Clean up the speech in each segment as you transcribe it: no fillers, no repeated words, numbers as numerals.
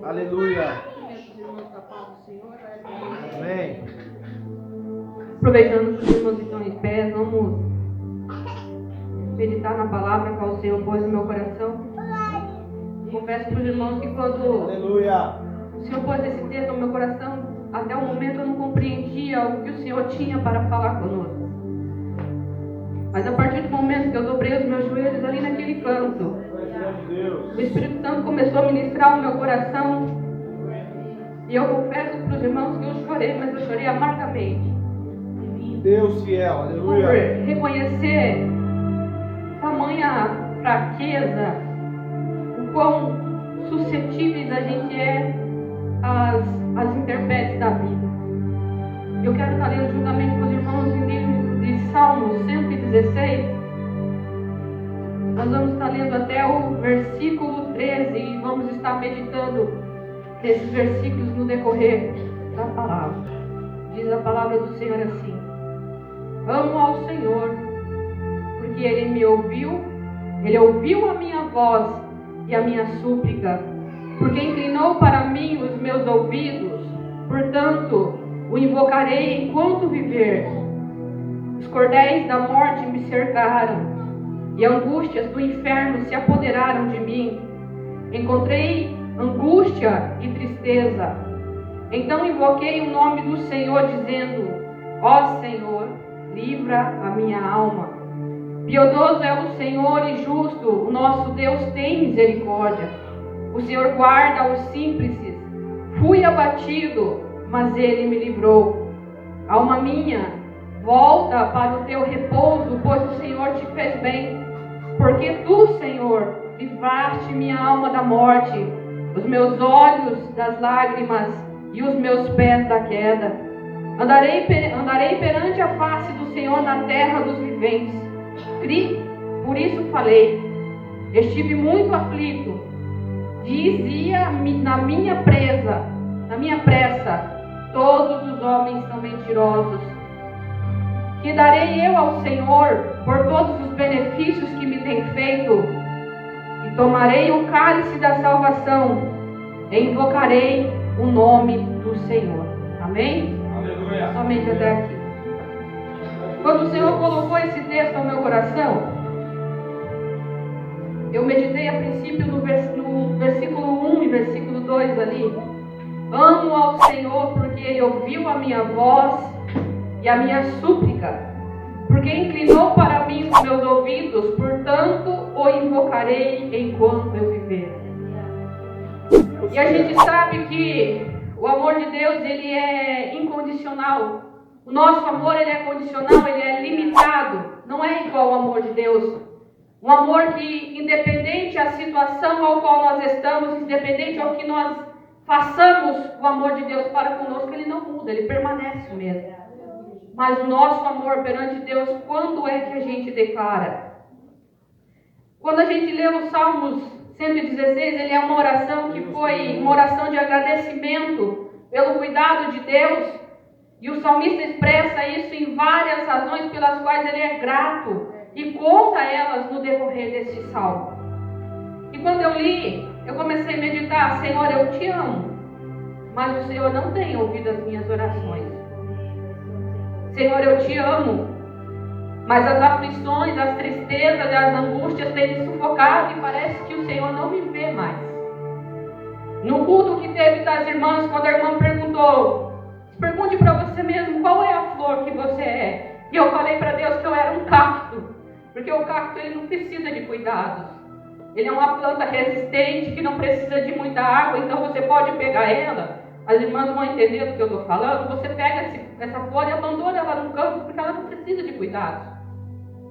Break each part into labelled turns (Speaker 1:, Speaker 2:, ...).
Speaker 1: Aleluia. Amém.
Speaker 2: Aproveitando que os irmãos estão em pé, vamos meditar na palavra que o Senhor pôs no meu coração. Confesso para os irmãos que quando
Speaker 1: Aleluia.
Speaker 2: o Senhor pôs esse texto no meu coração, até o momento eu não compreendia o que o Senhor tinha para falar conosco. Mas a partir do momento que eu dobrei os meus joelhos ali naquele canto, o Espírito Santo começou a ministrar o meu coração. E eu confesso para os irmãos que eu chorei, mas eu chorei amargamente.
Speaker 1: Deus fiel, aleluia.
Speaker 2: Por reconhecer tamanha fraqueza, o quão suscetíveis a gente é às intempéries da vida. Eu quero estar lendo juntamente com os irmãos em livro de Salmos 116. Nós vamos estar lendo até o versículo 13 e vamos estar meditando nesses versículos no decorrer da palavra. Diz a palavra do Senhor assim: amo ao Senhor, porque Ele me ouviu, Ele ouviu a minha voz e a minha súplica, porque inclinou para mim os meus ouvidos, portanto o invocarei enquanto viver. Os cordéis da morte me cercaram, e angústias do inferno se apoderaram de mim. Encontrei angústia e tristeza. Então invoquei o nome do Senhor, dizendo: ó Senhor, livra a minha alma. Piedoso é o Senhor e justo, o nosso Deus tem misericórdia. O Senhor guarda os simples. Fui abatido, mas Ele me livrou. Alma minha, volta para o teu repouso, pois o Senhor te fez bem. Porque tu, Senhor, livraste minha alma da morte, os meus olhos das lágrimas e os meus pés da queda. Andarei perante a face do Senhor na terra dos viventes. Cri, por isso falei. Estive muito aflito. Dizia na minha pressa, todos os homens são mentirosos. Que darei eu ao Senhor por todos os benefícios que me tem feito? E tomarei o cálice da salvação e invocarei o nome do Senhor. Amém?
Speaker 1: Aleluia.
Speaker 2: Somente até aqui. Quando o Senhor colocou esse texto no meu coração, eu meditei a princípio no versículo 1 e versículo 2 ali. Amo ao Senhor porque Ele ouviu a minha voz e a minha súplica, porque inclinou para mim os meus ouvidos, portanto o invocarei enquanto eu viver. E a gente sabe que o amor de Deus, ele é incondicional. O nosso amor, ele é condicional, ele é limitado. Não é igual ao amor de Deus. Um amor que, independente da situação ao qual nós estamos, independente ao que nós façamos, o amor de Deus para conosco, ele não muda, ele permanece o mesmo. Mas o nosso amor perante Deus, quando é que a gente declara? Quando a gente lê os Salmos 116, ele é uma oração que foi uma oração de agradecimento pelo cuidado de Deus. E o salmista expressa isso em várias razões pelas quais ele é grato e conta elas no decorrer desse salmo. E quando eu li, eu comecei a meditar: Senhor, eu te amo, mas o Senhor não tem ouvido as minhas orações. Senhor, eu te amo, mas as aflições, as tristezas e as angústias têm me sufocado e parece que o Senhor não me vê mais. No culto que teve das irmãs, quando a irmã perguntou: pergunte para você mesmo qual é a flor que você é. E eu falei para Deus que eu era um cacto, porque o cacto ele não precisa de cuidados. Ele é uma planta resistente que não precisa de muita água, então você pode pegar ela. As irmãs vão entender do que eu estou falando. Você pega essa flor e abandona ela no campo, porque ela não precisa de cuidados.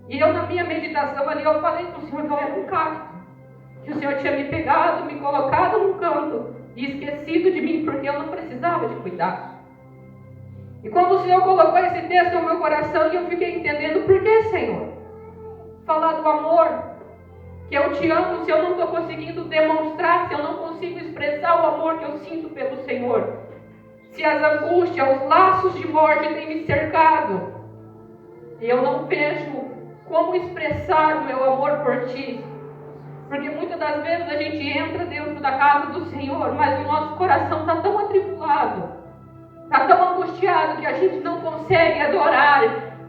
Speaker 2: E eu, na minha meditação ali, eu falei para o Senhor que eu era um cacto, que o Senhor tinha me pegado, me colocado num canto e esquecido de mim, porque eu não precisava de cuidados. E quando o Senhor colocou esse texto no meu coração, eu fiquei entendendo: por que, Senhor? Falar do amor, que eu te amo, se eu não estou conseguindo demonstrar, se eu não consigo expressar o amor que eu sinto pelo Senhor, se as angústias, os laços de morte têm me cercado, e eu não vejo como expressar o meu amor por ti, Porque muitas das vezes a gente entra dentro da casa do Senhor, mas o nosso coração está tão atribulado, está tão angustiado que a gente não consegue adorar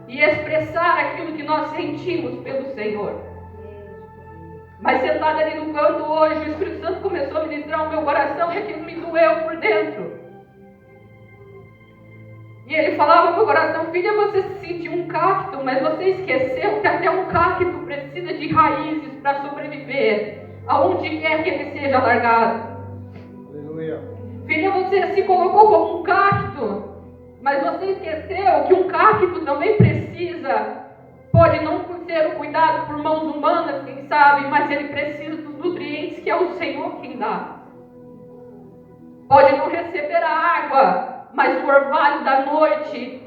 Speaker 2: e expressar aquilo que nós sentimos pelo Senhor. Mas sentado ali no canto hoje, o Espírito Santo começou a ministrar o meu coração e aquilo me doeu por dentro. E ele falava no meu coração: filha, você se sentiu um cacto, mas você esqueceu que até um cacto precisa de raízes para sobreviver, aonde quer que ele seja largado.
Speaker 1: Aleluia.
Speaker 2: Filha, você se colocou como um cacto, mas você esqueceu que um cacto também precisa, pode não ser cuidado por mãos humanas, quem sabe, mas ele precisa dos nutrientes que é o Senhor quem dá. Pode não receber a água, mas o orvalho da noite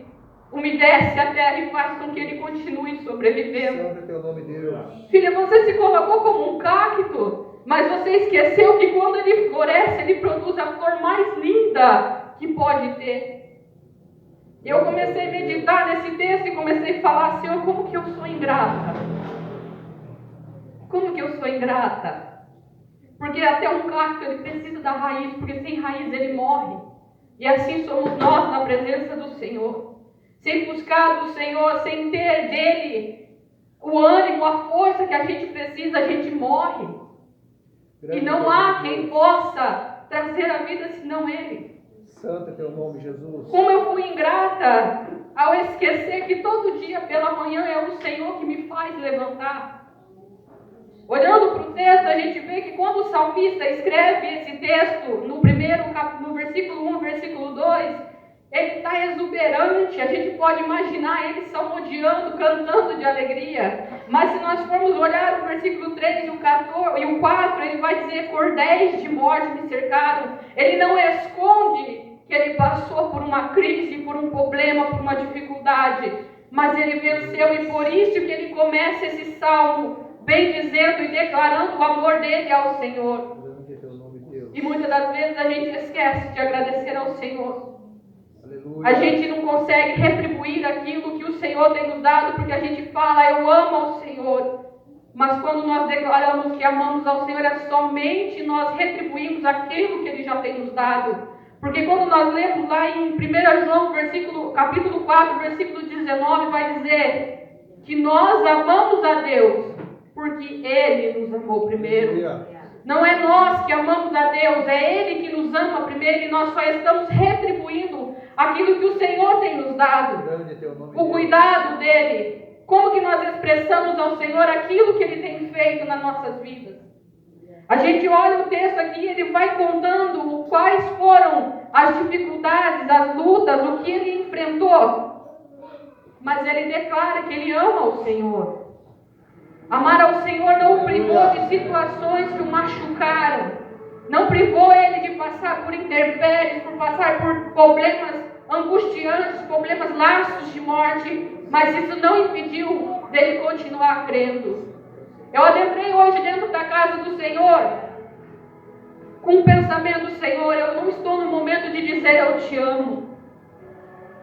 Speaker 2: umedece a terra e faz com que ele continue sobrevivendo.
Speaker 1: Santo é teu nome, Deus.
Speaker 2: Filha, você se colocou como um cacto, mas você esqueceu que quando ele floresce, ele produz a flor mais linda que pode ter. Eu comecei a meditar nesse texto e comecei a falar: Senhor, como que eu sou ingrata? Como que eu sou ingrata? Porque até um cacto ele precisa da raiz, porque sem raiz ele morre. E assim somos nós na presença do Senhor. Sem buscar do Senhor, sem ter dele o ânimo, a força que a gente precisa, a gente morre. E não há quem possa trazer a vida senão Ele.
Speaker 1: Santo é teu nome, Jesus.
Speaker 2: Como eu fui ingrata ao esquecer que todo dia pela manhã é o Senhor que me faz levantar. Olhando para o texto, a gente vê que quando o salmista escreve esse texto, no versículo 1, versículo 2, ele está exuberante. A gente pode imaginar ele salmodiando, cantando de alegria. Mas se nós formos olhar o versículo 3 e o 4, ele vai dizer: cordéis de morte me cercaram. Ele não esconde que ele passou por uma crise, por um problema, por uma dificuldade. Mas ele venceu, e por isso que ele começa esse salmo bendizendo e declarando o amor dele ao Senhor. E muitas das vezes a gente esquece de agradecer ao Senhor. Aleluia. A gente não consegue retribuir aquilo que o Senhor tem nos dado, porque a gente fala: eu amo ao Senhor. Mas quando nós declaramos que amamos ao Senhor, é somente nós retribuímos aquilo que Ele já tem nos dado. Porque quando nós lemos lá em 1 João, capítulo 4, versículo 19, vai dizer que nós amamos a Deus porque Ele nos amou primeiro. Não é nós que amamos a Deus, é Ele que nos ama primeiro, e nós só estamos retribuindo aquilo que o Senhor tem nos dado, o cuidado dEle. Como que nós expressamos ao Senhor aquilo que Ele tem feito nas nossas vidas? A gente olha o texto aqui, ele vai contando quais foram as dificuldades, as lutas, o que ele enfrentou. Mas ele declara que ele ama o Senhor. Amar ao Senhor não o privou de situações que o machucaram. Não privou ele de passar por intempéries, por passar por problemas angustiantes, problemas, laços de morte. Mas isso não impediu dele continuar crendo. Eu adentrei hoje dentro da casa do Senhor com o pensamento: Senhor, eu não estou no momento de dizer eu te amo.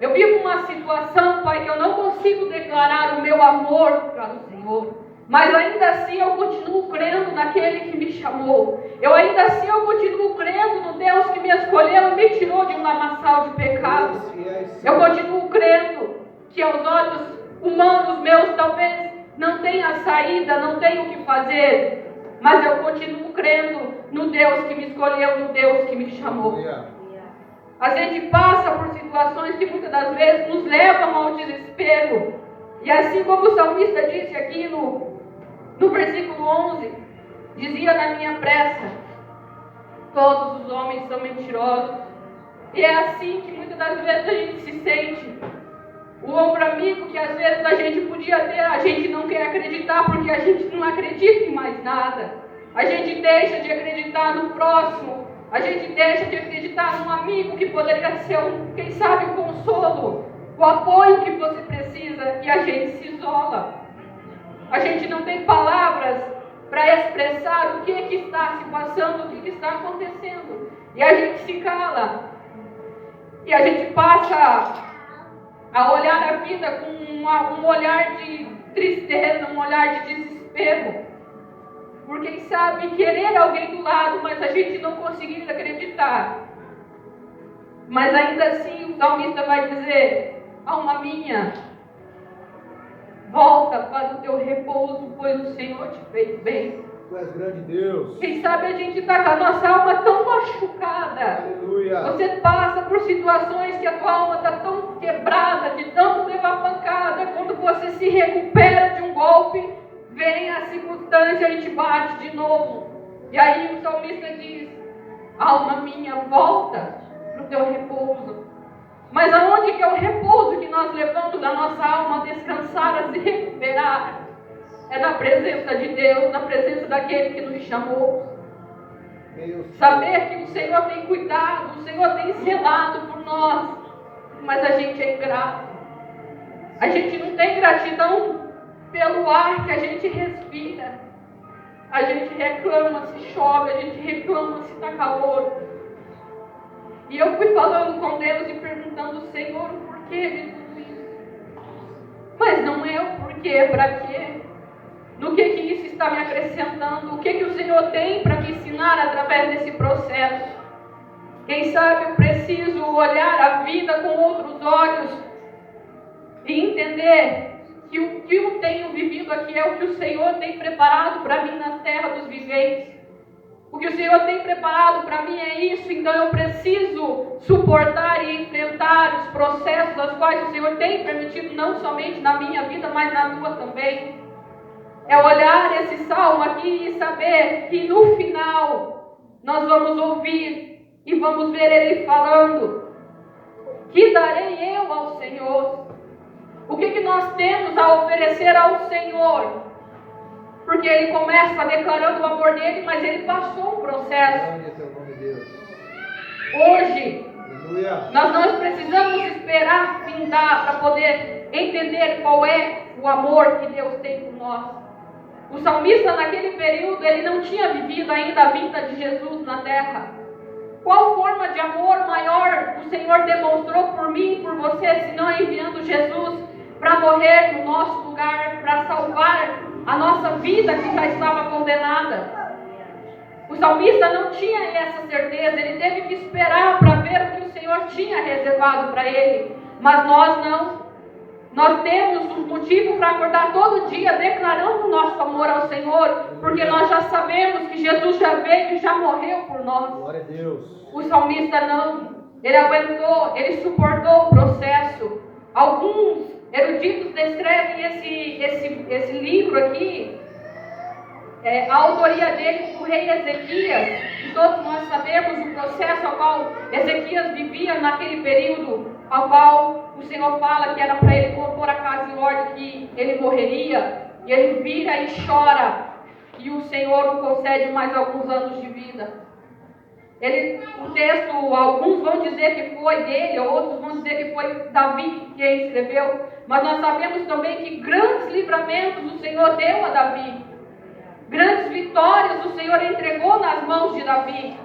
Speaker 2: Eu vivo uma situação, Pai, que eu não consigo declarar o meu amor para o Senhor. Mas ainda assim eu continuo crendo naquele que me chamou. Eu ainda assim eu continuo crendo no Deus que me escolheu e me tirou de um lamaçal de pecados. Eu continuo crendo que aos olhos humanos meus talvez não tenha saída, não tenha o que fazer. Mas eu continuo crendo no Deus que me escolheu, no Deus que me chamou. A gente passa por situações que muitas das vezes nos levam ao desespero. E assim como o salmista disse aqui no versículo 11, dizia: na minha pressa, todos os homens são mentirosos. E é assim que muitas das vezes a gente se sente. O ombro amigo que às vezes a gente podia ter, a gente não quer acreditar porque a gente não acredita em mais nada. A gente deixa de acreditar no próximo. A gente deixa de acreditar num amigo que poderia ser, quem sabe, o consolo, o apoio que você precisa, e a gente se isola. A gente não tem palavras para expressar o que está se passando, o que está acontecendo. E a gente se cala. E a gente passa a olhar a vida com um olhar de tristeza, um olhar de desespero. por quem sabe querer alguém do lado, mas a gente não conseguir acreditar. Mas ainda assim o salmista vai dizer: alma minha, volta para o teu repouso, pois o Senhor te fez bem.
Speaker 1: Tu és grande Deus.
Speaker 2: Quem sabe a gente está com a nossa alma tão machucada.
Speaker 1: Aleluia.
Speaker 2: Você passa por situações que a tua alma está tão quebrada, de tanto levar pancada. Quando você se recupera de um golpe, vem a circunstância e te bate de novo. E aí o salmista diz: alma minha, volta para o teu repouso. Mas aonde que é o repouso que nós levamos a nossa alma a descansar, a se recuperar? É na presença de Deus, na presença daquele que nos chamou. Saber que o Senhor tem cuidado, o Senhor tem zelado por nós, mas a gente é ingrato. A gente não tem gratidão pelo ar que a gente respira. A gente reclama se chove, a gente reclama se está calor. E eu fui falando com Deus e perguntando: Senhor, o porquê de tudo isso? Mas não é o porquê, para quê? No que isso está me acrescentando? O que o Senhor tem para me ensinar através desse processo? Quem sabe eu preciso olhar a vida com outros olhos e entender que o que eu tenho vivido aqui é o que o Senhor tem preparado para mim na terra dos viventes. O que o Senhor tem preparado para mim é isso, então eu preciso suportar e enfrentar os processos aos quais o Senhor tem permitido, não somente na minha vida, mas na tua também. É olhar esse salmo aqui e saber que no final nós vamos ouvir e vamos ver ele falando: que darei eu ao Senhor? O que nós temos a oferecer ao Senhor? Porque ele começa declarando o amor dele, mas ele passou um processo.
Speaker 1: Grande é teu nome, Deus.
Speaker 2: Hoje,
Speaker 1: Aleluia.
Speaker 2: nós não precisamos esperar findar para poder entender qual é o amor que Deus tem por nós. O salmista naquele período, ele não tinha vivido ainda a vinda de Jesus na terra. Qual forma de amor maior o Senhor demonstrou por mim e por você, senão enviando Jesus para morrer no nosso lugar, para salvar a nossa vida que já estava condenada? O salmista não tinha essa certeza, ele teve que esperar para ver o que o Senhor tinha reservado para ele. Mas nós não. Nós temos um motivo para acordar todo dia declarando o nosso amor ao Senhor, porque nós já sabemos que Jesus já veio e já morreu por nós.
Speaker 1: Glória a Deus.
Speaker 2: O salmista não. Ele aguentou, ele suportou o processo. Alguns eruditos descrevem esse livro aqui, a autoria dele com o rei Ezequias. E todos nós sabemos o processo ao qual Ezequias vivia naquele período, ao qual o Senhor fala que era para ele pôr a casa em ordem, que ele morreria, e ele vira e chora, e o Senhor o concede mais alguns anos de vida. O texto, alguns vão dizer que foi dele, outros vão dizer que foi Davi quem escreveu, mas nós sabemos também que grandes livramentos o Senhor deu a Davi, grandes vitórias o Senhor entregou nas mãos de Davi.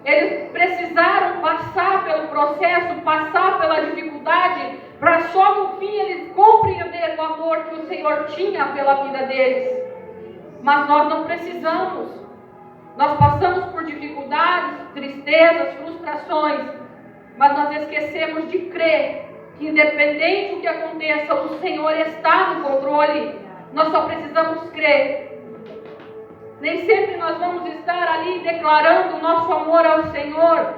Speaker 2: Eles precisaram passar pelo processo, passar pela dificuldade, para só no fim eles compreenderem o amor que o Senhor tinha pela vida deles. Mas nós não precisamos. Nós passamos por dificuldades, tristezas, frustrações, mas nós esquecemos de crer que independente do que aconteça, o Senhor está no controle. Nós só precisamos crer. Nem sempre nós vamos estar ali declarando o nosso amor ao Senhor,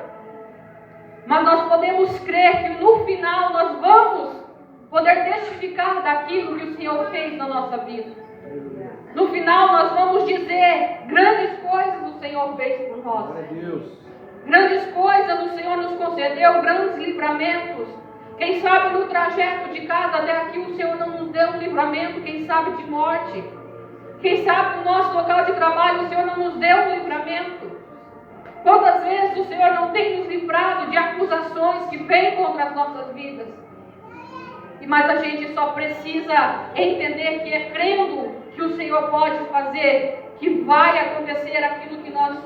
Speaker 2: mas nós podemos crer que no final nós vamos poder testificar daquilo que o Senhor fez na nossa vida. No final nós vamos dizer: grandes coisas o Senhor fez por nós. Grandes coisas o Senhor nos concedeu, grandes livramentos. Quem sabe no trajeto de casa até aqui o Senhor não nos deu um livramento, quem sabe de morte. Quem sabe no nosso local de trabalho o Senhor não nos deu um livramento. Quantas vezes o Senhor não tem nos livrado de acusações que vêm contra as nossas vidas? Mas a gente só precisa entender que é crendo que o Senhor pode fazer, que vai acontecer aquilo que nós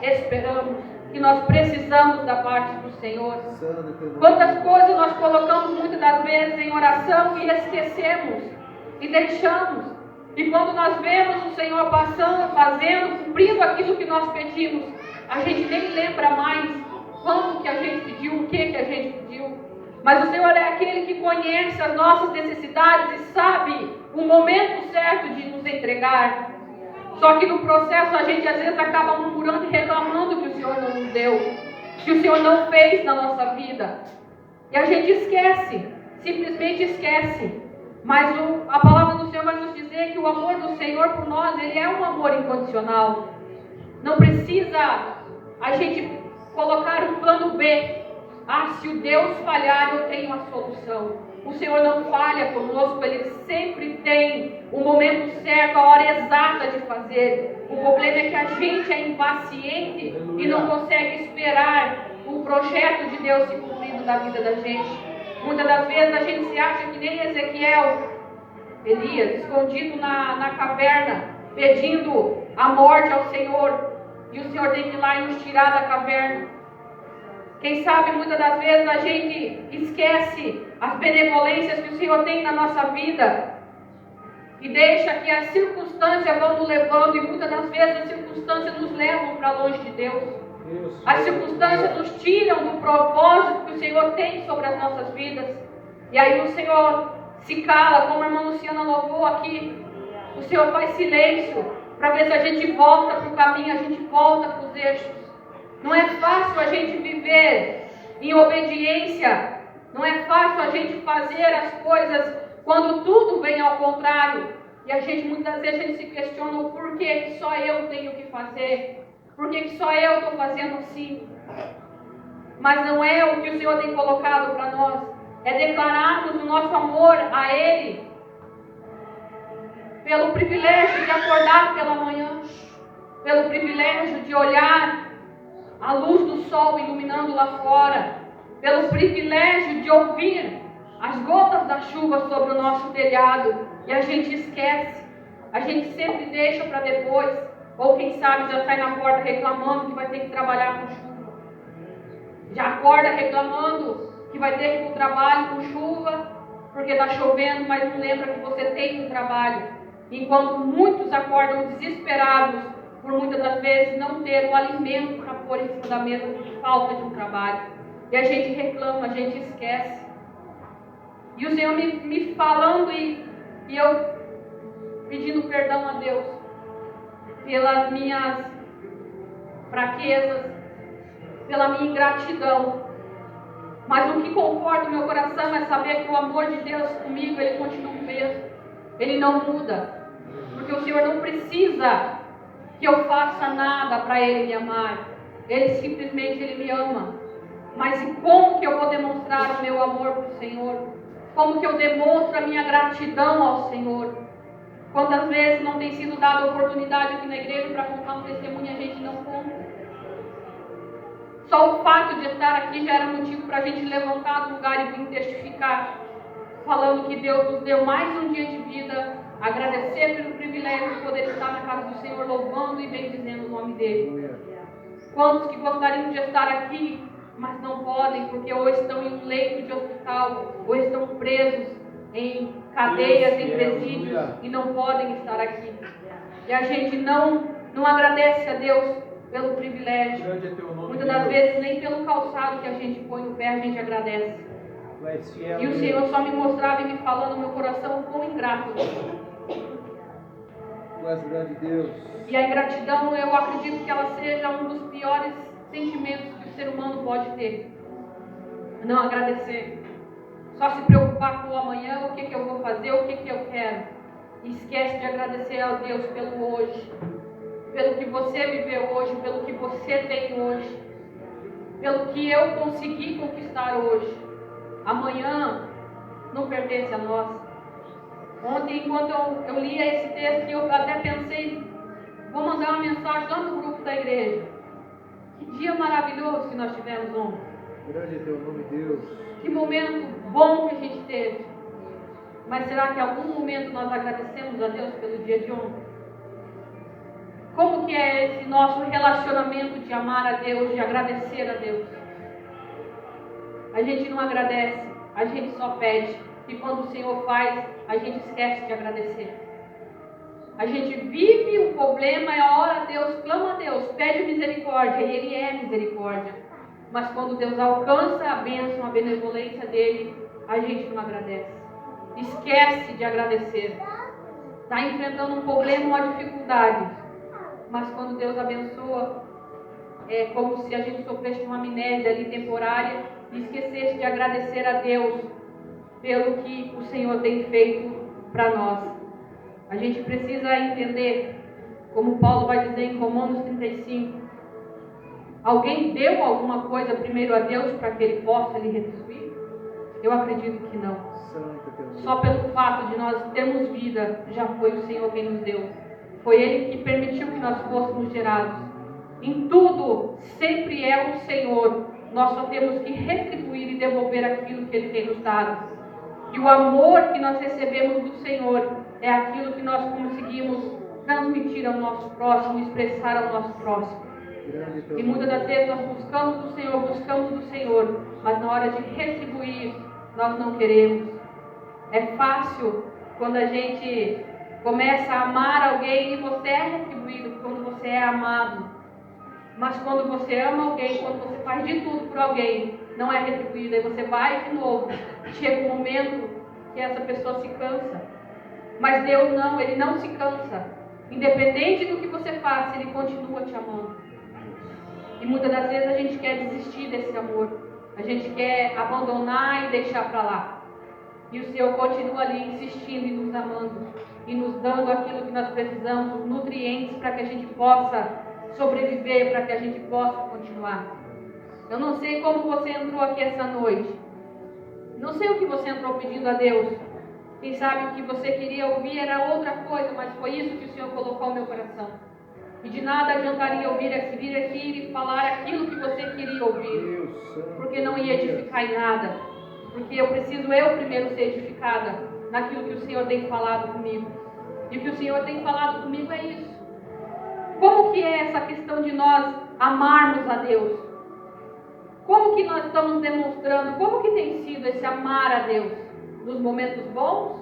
Speaker 2: esperamos, que nós precisamos da parte do Senhor. Quantas coisas nós colocamos muitas das vezes em oração e esquecemos e deixamos. E quando nós vemos o Senhor passando, fazendo, cumprindo aquilo que nós pedimos, a gente nem lembra mais quando que a gente pediu, o que a gente pediu. Mas o Senhor é aquele que conhece as nossas necessidades e sabe o momento certo de nos entregar. Só que no processo a gente às vezes acaba murmurando e reclamando que o Senhor não nos deu, que o Senhor não fez na nossa vida. E a gente esquece, simplesmente esquece. Mas a palavra do Senhor vai nos dizer que o amor do Senhor por nós, ele é um amor incondicional. Não precisa a gente colocar um plano B. Se o Deus falhar, eu tenho a solução. O Senhor não falha conosco, Ele sempre tem o momento certo, a hora exata de fazer. O problema é que a gente é impaciente e não consegue esperar o projeto de Deus se cumprindo na vida da gente. Muitas das vezes a gente se acha que nem Ezequiel, Elias, escondido na caverna, pedindo a morte ao Senhor. E o Senhor tem que ir lá e nos tirar da caverna. Quem sabe muitas das vezes a gente esquece as benevolências que o Senhor tem na nossa vida e deixa que as circunstâncias vão nos levando, e muitas das vezes as circunstâncias nos levam para longe de Deus. As circunstâncias nos tiram do propósito que o Senhor tem sobre as nossas vidas. E aí o Senhor se cala, como a irmã Luciana louvou aqui. O Senhor faz silêncio para ver se a gente volta para o caminho, a gente volta para os eixos. Não é fácil a gente viver em obediência. Não é fácil a gente fazer as coisas quando tudo vem ao contrário. E a gente, muitas vezes, a gente se questiona o porquê que só eu tenho que fazer. Por que só eu estou fazendo assim? Mas não é o que o Senhor tem colocado para nós. É declararmos o nosso amor a Ele. Pelo privilégio de acordar pela manhã. Pelo privilégio de olhar a luz do sol iluminando lá fora. Pelo privilégio de ouvir as gotas da chuva sobre o nosso telhado. E a gente esquece. A gente sempre deixa para depois. Ou quem sabe já sai na porta reclamando que vai ter que trabalhar com chuva. Já acorda reclamando que vai ter que ir para o trabalho com chuva, porque está chovendo, mas não lembra que você tem um trabalho. Enquanto muitos acordam desesperados por muitas das vezes não ter o alimento para pôr em cima da mesa por falta de um trabalho. E a gente reclama, a gente esquece. E o Senhor me falando e eu pedindo perdão a Deus pelas minhas fraquezas, pela minha ingratidão. Mas o que conforta o meu coração é saber que o amor de Deus comigo, Ele continua o mesmo. Ele não muda. Porque o Senhor não precisa que eu faça nada para Ele me amar. Ele simplesmente Ele me ama. Mas e como que eu vou demonstrar o meu amor para o Senhor? Como que eu demonstro a minha gratidão ao Senhor? Quantas vezes não tem sido dada oportunidade aqui na igreja para contar um testemunho e a gente não conta? Só o fato de estar aqui já era motivo para a gente levantar do lugar e vir testificar, falando que Deus nos deu mais um dia de vida, agradecer pelo privilégio de poder estar na casa do Senhor, louvando e bendizendo o nome dEle. Quantos que gostariam de estar aqui, mas não podem, porque ou estão em um leito de hospital, ou estão presos em cadeias, em presídios, e não podem estar aqui. E a gente não agradece a Deus pelo privilégio. Muitas das vezes nem pelo calçado que a gente põe no pé a gente agradece. E o Senhor só me mostrava e me falando no meu coração o quão ingrato eu sou. E a ingratidão, eu acredito que ela seja um dos piores sentimentos que o ser humano pode ter. Não agradecer. Só se preocupar com o amanhã, o que eu vou fazer, o que eu quero. E esquece de agradecer a Deus pelo hoje. Pelo que você viveu hoje, pelo que você tem hoje. Pelo que eu consegui conquistar hoje. Amanhã não pertence a nós. Ontem, enquanto eu lia esse texto, eu até pensei, vou mandar uma mensagem lá no grupo da igreja. Que dia maravilhoso que nós tivemos ontem.
Speaker 1: Grande é teu nome, Deus.
Speaker 2: Que momento bom que a gente teve. Mas será que em algum momento nós agradecemos a Deus pelo dia de ontem? Como que é esse nosso relacionamento de amar a Deus, de agradecer a Deus? A gente não agradece, a gente só pede. E quando o Senhor faz, a gente esquece de agradecer. A gente vive o problema, ora a Deus, clama a Deus, pede misericórdia, e Ele é misericórdia. Mas quando Deus alcança a bênção, a benevolência dEle, a gente não agradece. Esquece de agradecer. Está enfrentando um problema, uma dificuldade. Mas quando Deus abençoa, é como se a gente sofresse uma amnésia ali temporária e esquecesse de agradecer a Deus pelo que o Senhor tem feito para nós. A gente precisa entender, como Paulo vai dizer em Romanos 35, alguém deu alguma coisa primeiro a Deus para que Ele possa lhe retribuir? Eu acredito que não. Só pelo fato de nós termos vida, já foi o Senhor quem nos deu. Foi Ele que permitiu que nós fôssemos gerados. Em tudo, sempre é o Senhor. Nós só temos que retribuir e devolver aquilo que Ele tem nos dado. E o amor que nós recebemos do Senhor é aquilo que nós conseguimos transmitir ao nosso próximo, expressar ao nosso próximo. E muitas das vezes nós buscamos do Senhor, mas na hora de retribuir, nós não queremos. É fácil quando a gente começa a amar alguém e você é retribuído quando você é amado. Mas quando você ama alguém, quando você faz de tudo por alguém, não é retribuído. Aí você vai de novo. Chega um momento que essa pessoa se cansa. Mas Deus não, Ele não se cansa. Independente do que você faça, Ele continua te amando. E muitas das vezes a gente quer desistir desse amor. A gente quer abandonar e deixar para lá. E o Senhor continua ali insistindo e nos amando. E nos dando aquilo que nós precisamos, os nutrientes para que a gente possa sobreviver, para que a gente possa continuar. Eu não sei como você entrou aqui essa noite. Não sei o que você entrou pedindo a Deus. Quem sabe o que você queria ouvir era outra coisa, mas foi isso que o Senhor colocou no meu coração. E de nada adiantaria vir aqui e falar aquilo que você queria ouvir, porque não ia edificar em nada. Porque eu primeiro ser edificada naquilo que o Senhor tem falado comigo. E o que o Senhor tem falado comigo é isso. Como que é essa questão de nós amarmos a Deus? Como que nós estamos demonstrando? Como que tem sido esse amar a Deus? Nos momentos bons?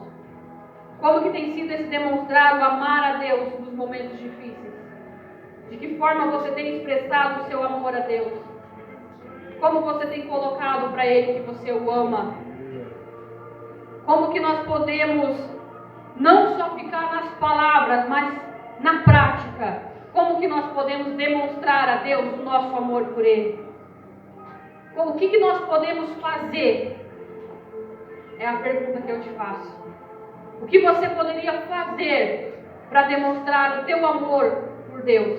Speaker 2: Como que tem sido esse demonstrar o amar a Deus nos momentos difíceis? De que forma você tem expressado o seu amor a Deus? Como você tem colocado para Ele que você o ama? Como que nós podemos não só ficar nas palavras, mas na prática? Como que nós podemos demonstrar a Deus o nosso amor por Ele? O que nós podemos fazer? É a pergunta que eu te faço. O que você poderia fazer para demonstrar o teu amor por Deus?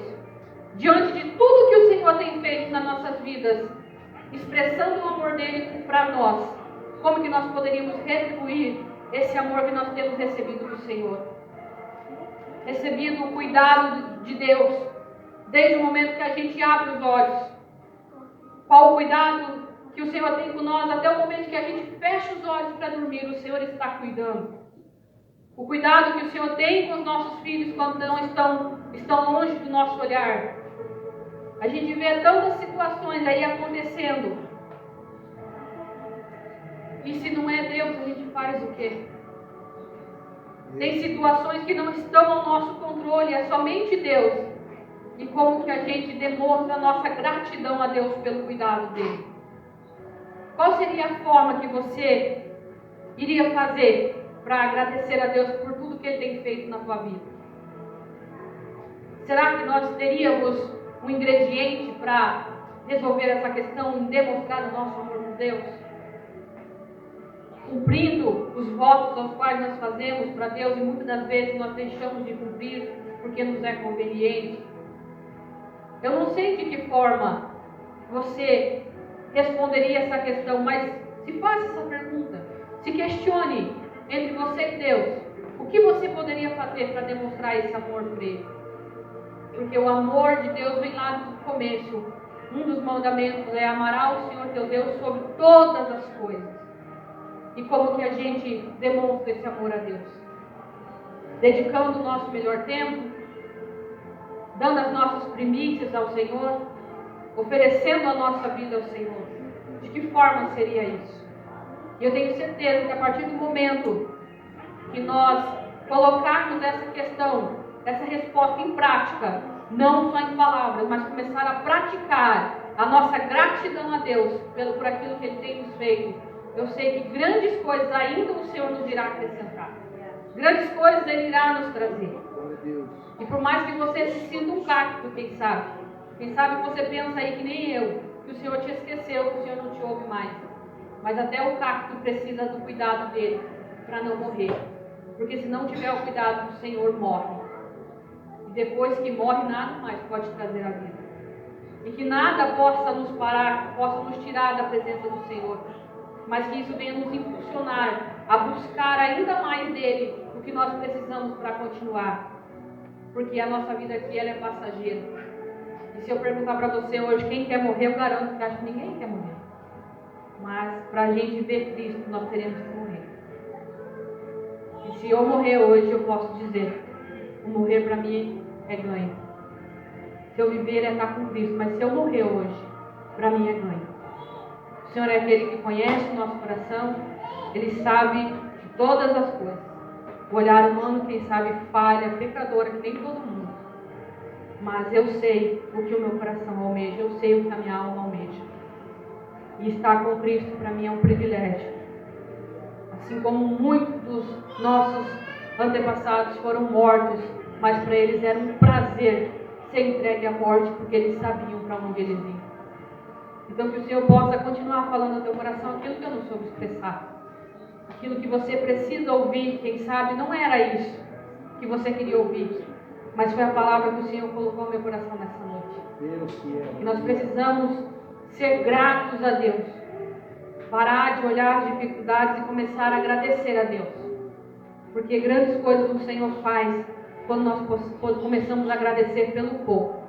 Speaker 2: Diante de tudo que o Senhor tem feito nas nossas vidas, expressando o amor dele para nós, como que nós poderíamos retribuir esse amor que nós temos recebido do Senhor? Recebido o cuidado de Deus, desde o momento que a gente abre os olhos. Qual o cuidado que o Senhor tem com nós até o momento que a gente fecha os olhos para dormir, o Senhor está cuidando. O cuidado que o Senhor tem com os nossos filhos quando não estão longe do nosso olhar. A gente vê tantas situações aí acontecendo. E se não é Deus, a gente faz o quê? Tem situações que não estão ao nosso controle, é somente Deus. E como que a gente demonstra a nossa gratidão a Deus pelo cuidado dele? Qual seria a forma que você iria fazer para agradecer a Deus por tudo que Ele tem feito na tua vida? Será que nós teríamos um ingrediente para resolver essa questão e demonstrar o nosso amor por Deus? Cumprindo os votos aos quais nós fazemos para Deus, e muitas das vezes nós deixamos de cumprir porque nos é conveniente. Eu não sei de que forma você responderia essa questão, mas se faça essa pergunta, se questione entre você e Deus, o que você poderia fazer para demonstrar esse amor por Ele? Porque o amor de Deus vem lá do começo. Um dos mandamentos é amar o Senhor teu Deus sobre todas as coisas. E como que a gente demonstra esse amor a Deus? Dedicando o nosso melhor tempo, dando as nossas primícias ao Senhor, oferecendo a nossa vida ao Senhor. De que forma seria isso? E eu tenho certeza que a partir do momento que nós colocarmos essa questão essa resposta em prática, não só em palavras, mas começar a praticar a nossa gratidão a Deus por aquilo que Ele tem nos feito, eu sei que grandes coisas ainda o Senhor nos irá acrescentar. Grandes coisas Ele irá nos trazer. E por mais que você se sinta um cacto, quem sabe você pensa aí que nem eu, que o Senhor te esqueceu, que o Senhor não te ouve mais. Mas até o cacto precisa do cuidado dele para não morrer. Porque se não tiver o cuidado do Senhor, morre. E depois que morre, nada mais pode trazer a vida. E que nada possa nos parar, possa nos tirar da presença do Senhor. Mas que isso venha nos impulsionar a buscar ainda mais dele o que nós precisamos para continuar. Porque a nossa vida aqui ela é passageira. E se eu perguntar para você hoje quem quer morrer, eu garanto que acho que ninguém quer morrer. Mas para a gente ver Cristo, nós teremos que morrer. E se eu morrer hoje, eu posso dizer, o morrer para mim é ganho. Se eu viver é estar com Cristo, mas se eu morrer hoje, para mim é ganho. O Senhor é aquele que conhece o nosso coração, Ele sabe de todas as coisas. O olhar humano, quem sabe, falha, pecadora, que nem todo mundo. Mas eu sei o que o meu coração almeja, eu sei o que a minha alma almeja. E estar com Cristo para mim é um privilégio. Assim como muitos dos nossos antepassados foram mortos, mas para eles era um prazer ser entregue à morte, porque eles sabiam para onde eles iam. Então que o Senhor possa continuar falando ao teu coração aquilo que eu não soube expressar. Aquilo que você precisa ouvir, quem sabe não era isso que você queria ouvir, mas foi a palavra que o Senhor colocou no meu coração nessa noite. E nós precisamos ser gratos a Deus, parar de olhar as dificuldades e começar a agradecer a Deus, porque grandes coisas o Senhor faz quando nós começamos a agradecer pelo pouco.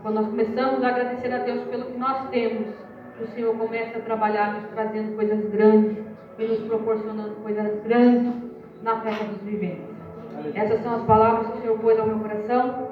Speaker 2: Quando nós começamos a agradecer a Deus pelo que nós temos, o Senhor começa a trabalhar nos trazendo coisas grandes e nos proporcionando coisas grandes na terra dos viventes. Essas são as palavras que o Senhor pôs ao meu coração.